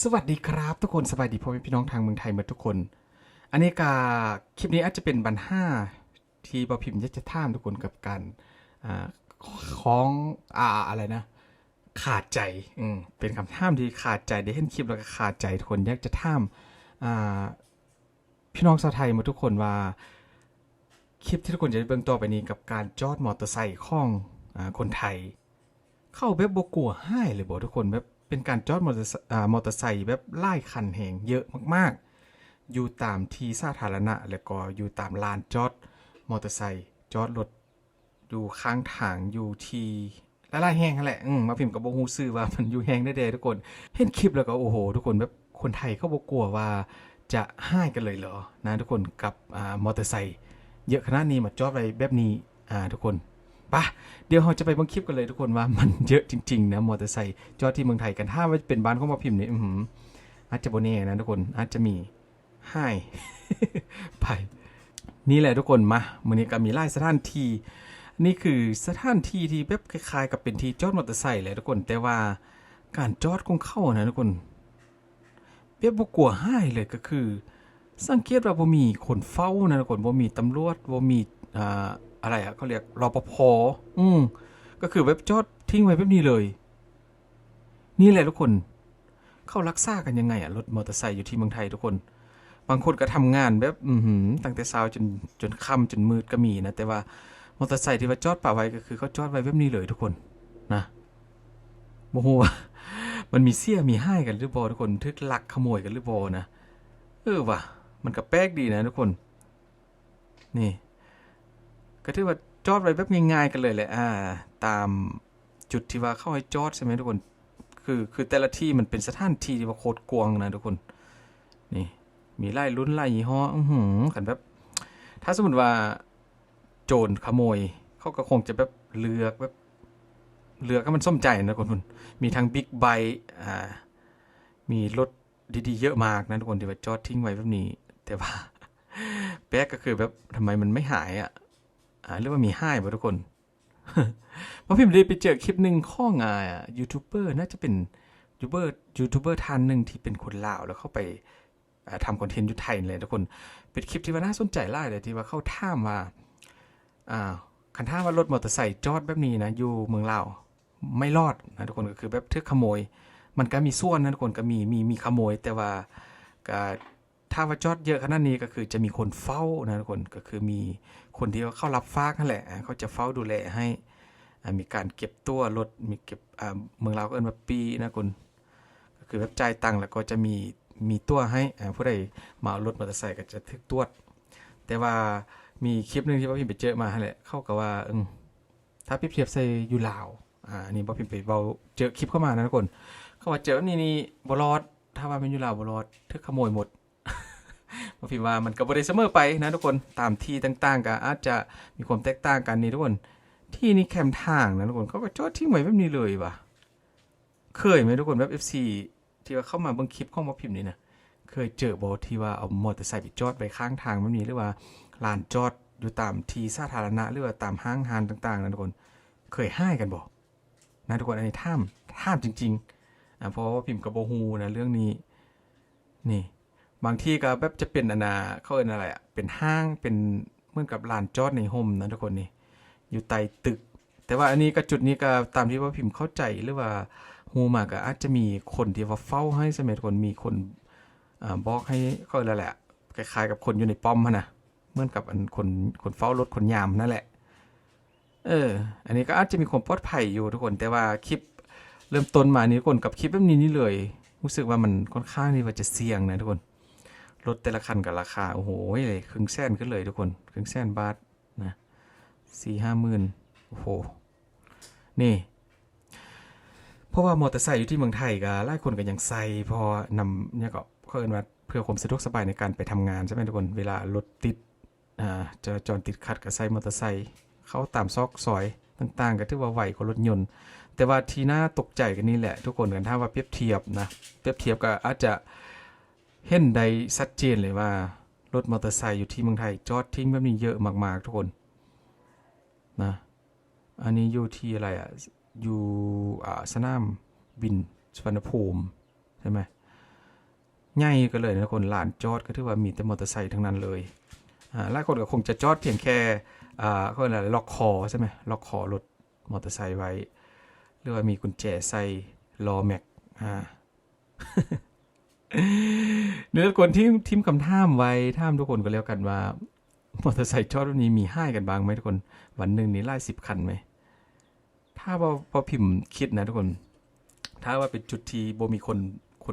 สวัสดีครับทุกคนสบายดีพ่อแม่พี่น้องทางเมืองไทยหมดทุกคนอันนี้กาคลิปนี้อาจจะเป็นบรรห้าที่บอพิมพ์อยากจะท่ามทุกคนกับการอ่าของอะไรนะขาดใจเป็นคำท่ามที่ขาดใจได้เห็นคลิปแล้วก็ขาดใจทุกคนอยากจะท่ามอ่าพี่น้องชาวไทยหมดทุกคนว่าคลิปที่ทุกคนจะได้เบิ่งต่อไปนี้กับการจอดมอเตอร์ไซค์ของคนไทย เข้าแบบบกลัวห้ายเลยบอกทุกคนแบบเป็นการจอดมอเตอร์ไซค์แบบไล่คันแหงเยอะมากๆอยู่ตามที่สาธารณะแล้วก็อยู่ตามลานจอดมอเตอร์ไซค์จอดรถอยู่ข้างทางอยู่ที่ละลายแห้งนั่นแหละมาพิมพ์กับโบฮูซื้อว่ามันอยู่แห้งได้เด้ทุกคนเห็นคลิปแล้วก็โอ้โหทุกคนแบบคนไทยเขาบกลัวว่าจะห้ายกันเลยเหรอนะทุกคนกับมอเตอร์ไซค์เยอะขนาดนี้มาจอดไว้แบบนี้ทุกคนปะ เดี๋ยวเราจะไปบังคลิปกันเลยทุกคนว่ามันเยอะจริงๆนะมอเตอร์ไซค์จอดที่เมืองไทยกันถ้าว่าเป็นบ้านของมาพิมพ์นี่อาจจะโบเน่นะทุกคนอาจจะมีให้ไปนี่แหละทุกคนมามื้อนี้ก็มีไล่สถานที่นี่คือสถานที่ที่แบบคล้ายๆกับเป็นที่จอดมอเตอร์ไซค์เลยทุกคนแต่ว่าการจอดของเขานะทุกคนเปียบบ่กลัวให้เลยก็คือสังเกตว่าบ่มีคนเฝ้านะทุกคนบ่มีตำรวจบ่มีอ่าอะไรอ่ะเขาเรียกรปภอืม ก็คือเว็บจอดทิ้งไว้แบบนี้เลยนี่แหละทุกคนเข้ารักษากันยังไงอะรถมอเตอร์ไซค์อยู่ที่เมืองไทยทุกคนบางคนก็ทำงานแบบตั้งแต่เช้าจนค่ำจนมืดก็มีนะแต่ว่ามอเตอร์ไซค์ที่ว่าจอดป่าไว้ก็คือเขาจอดไว้แบบนี้เลยทุกคนนะโมโหมันมีเสี้ยมีให้กันหรือบอทุกคนทึกลักขโมยกันหรือบอนะว่ะมันก็แปลกดีนะทุกคนนี่ก็ถือว่าจอดไว้แบบง่ายๆกันเลยแหละตามจุดที่ว่าเข้าให้จอดใช่ไหมทุกคน คือแต่ละที่มันเป็นสถานที่ที่ว่าโคตรกวางนะทุกคนนี่มีไล่รุ่นไล่ยี่ห้อกันแบบถ้าสมมติว่าโจรขโมยเขาก็คงจะแบบเลือกให้มันส้มใจนะทุกคนมีทั้งบิ๊กไบค์มีรถดีๆเยอะมากนะทุกคนที่ว่าจอดทิ้งไว้แบบนี้แต่ว่าแป๊กก็คือแบบทำไมมันไม่หายหรือว่ามีให้บ่ทุกคน เพราะพิมพ์เลยไปเจอคลิปหนึ่งข้องยูทูบเบอร์น่าจะเป็นยูทูบเบอร์ท่านหนึ่งที่เป็นคนลาวแล้วเข้าไปทำคอนเทนต์อยู่ไทยเลยทุกคนเป็นคลิปที่ว่าน่าสนใจไล่เลยที่ว่าเข้าท่ามว่าคันท่ามว่ารถมอเตอร์ไซค์จอดแบบนี้นะอยู่เมืองลาวไม่รอดนะทุกคนก็คือแบบทึกขโมยมันก็มีส่วนนะทุกคนก็มีขโมยแต่ว่าก็ถ้าว่าจอดเยอะขนาดนี้ก็คือจะมีคนเฝ้านะทุกคนก็คือมีคนที่เขารับฝากนั่นแหละเขาจะเฝ้าดูแลให้ มีการเก็บตัวรถมีเก็บเมืองเราก็เอิ้นว่าปีนะคุณก็คือแบบจ่ายตังค์แล้วก็จะมีตัวให้ผู้ใดมาเอารถมอเตอร์ไซค์ก็จะทึกตรวจแต่ว่ามีคลิปหนึงที่พ่อพิมพ์ไปเจอมาแหละเข้ากับว่าถ้าเปรียบเทียบใส่อยู่ลาวอันนี้พ่อพิมพ์ไปเบาเจอคลิปเข้ามานะทุกคนเขาว่าเจอนี่บ่รอดถ้าว่าเป็นอยู่ลาวบ่รอดทึกขโมยหมดพ่อพิมพ์ว่ามันก็บ่ได้เสมอไปนะทุกคนตามที่ต่างๆก็อาจจะมีความแตกต่างกันนี่ทุกคน ที่นี่แคมทางนะทุกคนเขาก็จอดทิ้งไว้แบบนี้เลยว่ะเคยไหมทุกคนแบบ FC ที่ว่าเข้ามาเบิ่งคลิปข้องมาพิมพ์นี่นะเคยเจอบอที่ว่าเอามอเตอร์ไซค์ไปจอดไว้ข้างทางแบบนี้หรือว่าลานจอดอยู่ตามที่สาธารณะหรือว่าตามห้างฮานต่างๆนะทุกคนเคยให้กันบอกนะทุกคนอันนี้ท่ามจริงๆเพราะว่าพิมพ์กับโบฮูนะเรื่องนี้นี่บางที่ก็แบบจะเป็นเขาเอิ้นอะไรเป็นห้างเป็นเหมือนกับลานจอดในโฮมนะทุกคนนี่ อยู่ใต้ตึกแต่ว่าอันนี้ก็จุดนี้ก็ตามที่ว่าพิมพ์เข้าใจหรือว่าฮูมากก็อาจจะมีคนที่ว่าเฝ้าให้สมัยก่อนมีคนบอกให้เขาแล้วแหละคล้ายๆกับคนอยู่ในป้อมนะเหมือนกับคนเฝ้ารถคนยามนั่นแหละอันนี้ก็อาจจะมีความปลอดภัยอยู่ทุกคนแต่ว่าคลิปเริ่มต้นมานี้ทุกคนกับคลิปแบบนี้นี่เลยรู้สึกว่ามันค่อนข้างที่ว่าจะเสี่ยงนะทุกคนรถแต่ละคันกับราคาโอ้โหเลยครึ่งแสนขึ้นเลยทุกคนครึ่งแสนบาทนะ4-5 หมื่นโอ้โหนี่เพราะว่ามอเตอร์ไซค์อยู่ที่เมืองไทยก็หลายคนก็ยังใส่พอนำเนี่ยก็เขาเอิ้นว่าเพื่อความสะดวกสบายในการไปทำงานใช่ไหมทุกคนเวลารถติดจราจรติดขัดก็ใส่มอเตอร์ไซค์เข้าตามซอกซอยต่างๆก็ถือว่าไวกว่ารถยนต์แต่ว่าที่น่าตกใจกันนี่แหละทุกคนกันถ้าว่าเปรียบเทียบนะเปรียบเทียบก็อาจจะเห็นได้ชัดเจนเลยว่ารถมอเตอร์ไซค์อยู่ที่เมืองไทยจอดทิ้งแบบนี้เยอะมากๆทุกคนนะอันนี้อยู่ที่อะไรอยู่สนามบินสุวรรณภูมิใช่ไหม ใหญ่ก็เลยนะคนลานจอดก็ถือว่ามีแต่มอเตอร์ไซค์ทั้งนั้นเลยหลายคนก็คงจะจอดเพียงแค่เขาเรียกอะไรล็อกคอใช่ไหมล็อกคอรถมอเตอร์ไซค์ไว้หรือว่ามีกุญแจใส่ล้อแม็กเนื้อคนที่ทิมคำถามไว้ถามทุกคนก็แล้วกันว่ามอเตอร์ไซค์จอดแบบนี้มีให้กันบ้างไหมทุกคนวันหนึ่งนี้ไล่10 คันไหมถ้าพอพิมพ์คิดนะทุกคนถ้าว่าเป็นจุดที่บ่มีค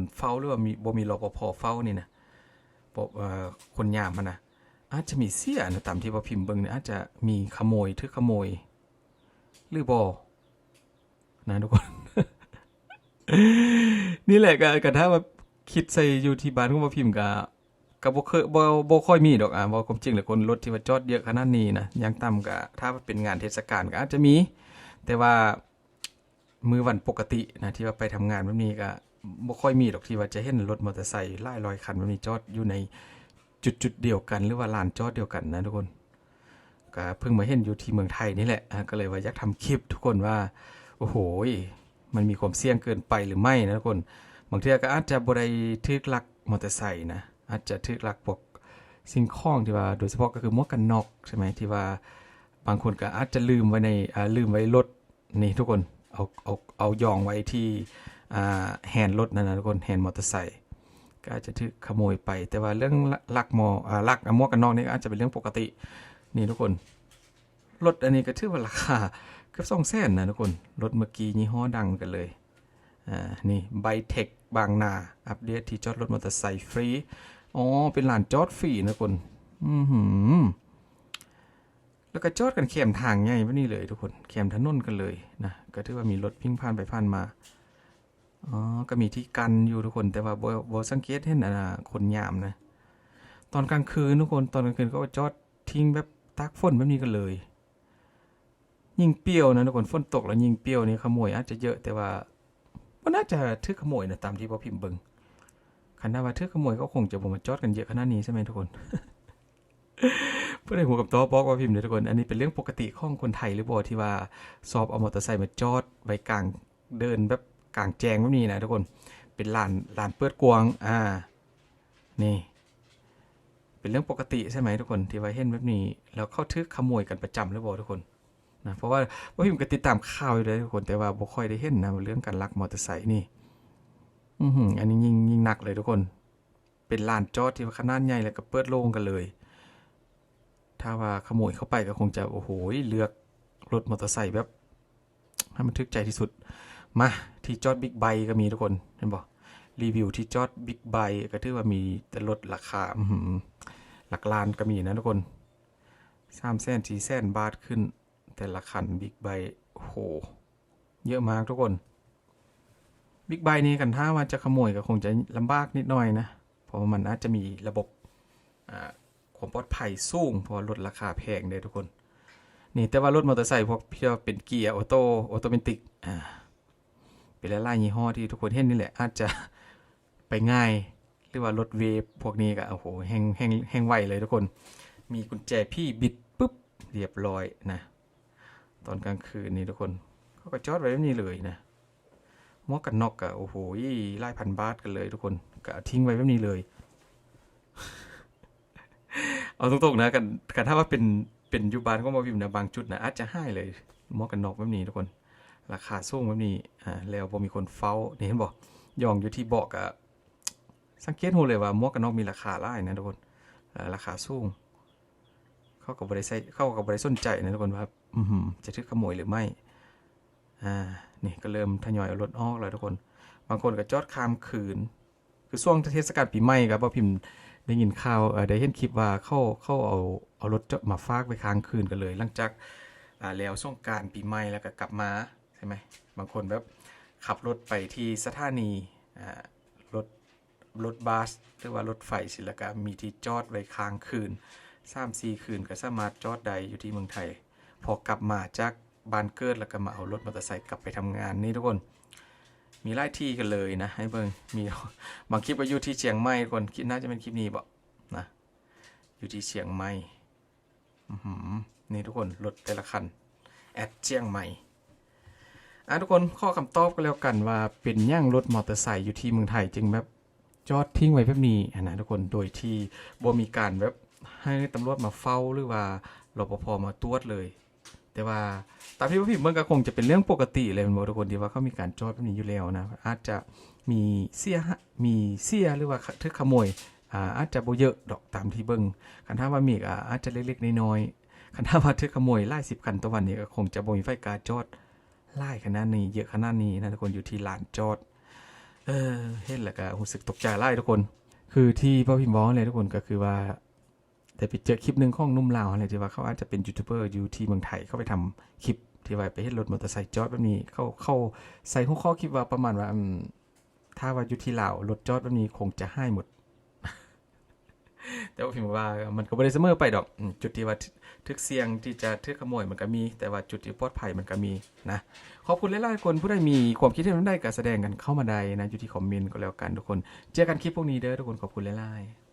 นเฝ้าหรือว่ามีบ่มีรปภเฝ้านี่นะคนยามมันนะอาจจะมีเสียนะตามที่พอพิมพ์เบิ่งเนี่ยอาจจะมีขโมยขโมยหรือบ่นะทุกคน นี่แหละก็ถ้าว่าคิดใส่อยู่ที่บ้านของพอพิมพ์ก็บ่เคยบ่ค่อยมีดอกว่าความจริงแล้วคนรถที่ว่าจอดเยอะขนาดนี้นะอย่างต่ำก็ถ้าเป็นงานเทศกาลก็อาจจะมีแต่ว่ามือวันปกตินะที่ว่าไปทำงานแบบนี้ก็บ่ค่อยมีดอกที่ว่าจะเห็นรถมอเตอร์ไซค์หลายร้อยคันแบบนี้จอดอยู่ในจุดเดียวกันหรือว่าลานจอดเดียวกันนะทุกคนก็เพิ่งมาเห็นอยู่ที่เมืองไทยนี่แหละก็เลยว่าอยากทำคลิปทุกคนว่าโอ้โหมันมีความเสี่ยงเกินไปหรือไม่นะทุกคนบางทีก็อาจจะบ่ได้ทึกลักมอเตอร์ไซค์นะอาจจะทึกลักพวกสิ่งของที่ว่าโดยเฉพาะก็คือหมวกกันน็อกใช่ไหมที่ว่าบางคนก็อาจจะลืมไว้ในลืมไว้รถนี่ทุกคนเอายองไว้ที่แฮนด์รถนั่นนะทุกคนแฮนด์มอเตอร์ไซค์ก็อาจจะทึกขโมยไปแต่ว่าเรื่องลักหมวกกันน็อกนี่ก็อาจจะเป็นเรื่องปกตินี่ทุกคนรถอันนี้ก็ถือว่าราคาเกือบ200,000นะทุกคนรถเมื่อกี้ยี่ห้อดังกันเลยนี่ไบเทคบางนาอัปเดตที่จอดรถมอเตอร์ไซค์ฟรีอ๋อเป็นลานจอดฟรีนะทุกคนแล้วก็จอดกันแคมทางใหญ่แบบนี้เลยทุกคนแคมถนนกันเลยนะก็ถือว่ามีรถวิ่งผ่านไปผ่านมาอ๋อก็มีที่กันอยู่ทุกคนแต่ว่าบ่สังเกตเห็นคนยามนะตอนกลางคืนทุกคนตอนกลางคืนก็จอดทิ้งแบบตากฝนแบบนี้กันเลยยิงเปรี้ยวนะทุกคนฝนตกแล้วยิงเปรี้ยวนี่ขโมยอาจจะเยอะแต่ว่าก็น่าจะทึกขโมยนะตามที่พอพิมพ์เบิ่งคันถ้าว่าทึกขโมยก็คงจะบ่มาจอดกันเยอะขนาดนี้ใช่ไหมทุกคนเพื่อให้หัวกับตัวบอกว่าพิมพ์เลยทุกคนอันนี้เป็นเรื่องปกติของคนไทยหรือบ่ที่ว่าสอบเอามอเตอร์ไซค์มาจอดไว้กลางเดินแบบกลางแจ้งแบบนี้นะทุกคนเป็นลานเปิดกว้างนี่เป็นเรื่องปกติใช่ไหมทุกคนที่ว่าเห็นแบบนี้แล้วเข้าทึกขโมยกันประจำหรือบ่ทุกคนนะเพราะว่าพิมพ์ก็ติดตามข่าวอยู่เลยทุกคนแต่ว่าบ่ค่อยได้เห็นนะเรื่องการลักมอเตอร์ไซค์นี่อันนี้ยิ่งหนักเลยทุกคนเป็นลานจอดที่ว่าขนาดใหญ่แล้วก็เปิดโล่งกันเลยถ้าว่าขโมยเข้าไปก็คงจะโอ้โหเลือกรถมอเตอร์ไซค์แบบให้มันทึกใจที่สุดมาที่จอดบิ๊กไบค์ก็มีทุกคนเห็นบ่รีวิวที่จอดบิ๊กไบค์ก็ถือว่ามีแต่รถราคาหลักล้านก็มีนะทุกคน300,000 400,000 บาทขึ้นแต่ละคันบิ๊กไบค์โอ้โหเยอะมากทุกคนบิ๊กไบค์นี้กันถ้าว่าจะขโมยก็คงจะลำบากนิดหน่อยนะเพราะมันอาจจะมีระบบความปลอดภัยสูงเพราะรถราคาแพงเลยทุกคนนี่แต่ว่ารถมอเตอร์ไซค์พวกที่เป็นเกียร์ออโตเมติกเป็นหลายๆยี่ห้อที่ทุกคนเห็นนี่แหละอาจจะไปง่ายหรือว่ารถเวฟพวกนี้ก็โอ้โหแห้งไวเลยทุกคนมีกุญแจพี่บิดปุ๊บเรียบร้อยนะตอนกลางคืนนี่ทุกคนเขาก็จอดไว้แบบนี้เลยนะหมวกกันน็อกก็โอ้โหหลายพันบาทกันเลยทุกคนก็ทิ้งไว้แบบนี้เลยเอาตรงๆนะกันถ้าว่าเป็นยุบานก็มาพิมพ์นะบางจุดนะอาจจะให้เลยหมวกกันน็อกแบบนี้ทุกคนราคาสูงแบบนี้แล้วพอมีคนเฝ้านี่เห็นบอกย่องอยู่ที่เบาะก็สังเกตหูเลยว่าหมวกกันน็อกมีราคาหลายนะทุกคนราคาสูงเขาก็บ่ได้สนใจนะทุกคนว่าจะทึกขโมยหรือไม่นี่ก็เริ่มทยอยเอารถออกแล้วทุกคนบางคนก็จอดข้ามคืนคือช่วงเทศกาลปีใหม่ครับว่าพิมพ์ได้ยินข่าวได้เห็นคลิปว่าเขาเอารถมาฝากไว้ค้างคืนกันเลยหลังจากแล้วสงกรานต์ปีใหม่แล้วก็กลับมาใช่ไหมบางคนแบบขับรถไปที่สถานีรถบัสหรือว่ารถไฟสิแล้วก็มีที่จอดไว้ค้างคืน3-4 คืนก็สามารถจอดได้อยู่ที่เมืองไทยพอกลับมาจากบ้านเกิดแล้วก็มาเอารถมอเตอร์ไซค์กลับไปทำงานนี่ทุกคนมีหลายที่กันเลยนะให้เบิ่งมีบางคลิปก็อยู่ที่เชียงใหม่ทุกคนคิดน่าจะเป็นคลิปนี้บ่นะอยู่ที่เชียงใหม่นี่ทุกคนรถแต่ละคันเชียงใหม่ทุกคนข้อคำตอบก็แล้วกันว่าเป็นย่างรถมอเตอร์ไซค์อยู่ที่เมืองไทยจึงแบบ จอดทิ้งไว้แบบนี้นะทุกคนโดยที่บ่มีการแบบให้ตำรวจมาเฝ้าหรือว่ารปภมาตรวจเลย แต่ว่าตามที่ว่าพี่มันก็คงจะเป็นเรื่องปกติเลยมันบอกทุกคนที่ว่าเขามีการจอดแบบนี้อยู่แล้วนะอาจจะมีเสียหรือว่าทึกขโมยอาจจะบ่เยอะดอกตามที่เบิ่งคันถ้าว่ามีอาจจะเล็กๆน้อยๆคันถ้าว่าทึกขโมยไล่10 คันต่อวันนี้ก็คงจะบ่มีไฟกาจอดไล่ขนาดนี้เยอะขนาดนี้นะทุกคนอยู่ที่ลานจอดเห็นแล้วก็รู้สึกตกใจไล่ทุกคนคือที่พ่อพิมพ์บอกเลยทุกคนก็คือว่าแต่ไปเจอคลิปหนึ่งของนุ่มลาวอะไรที่ว่าเขาอาจจะเป็นยูทูบเบอร์อยู่ที่เมืองไทยเขาไปทำคลิปที่ว่าไปเห็นรถมอเตอร์ไซค์จอดแบบนี้เขาใส่หัวข้อคลิปว่าประมาณว่าถ้าว่าอยู่ที่ลาวรถจอดแบบนี้คงจะให้หมด แต่ว่าพิมพ์ว่ามันก็ไม่ได้เสมอไปดอกจุดที่ว่าทึกเสี่ยงที่จะทึกขโมยมันก็มี แต่ว่าจุดที่ปลอดภัยมันก็มีนะขอบคุณหลายๆคนผู้ใดมีความคิดเห็นได้ก็แสดงกันเข้ามาได้นะอยู่ที่คอมเมนต์ก็แล้วกันทุกคนเจอกันคลิปพวกนี้เด้อทุกคนขอบคุณหลายๆ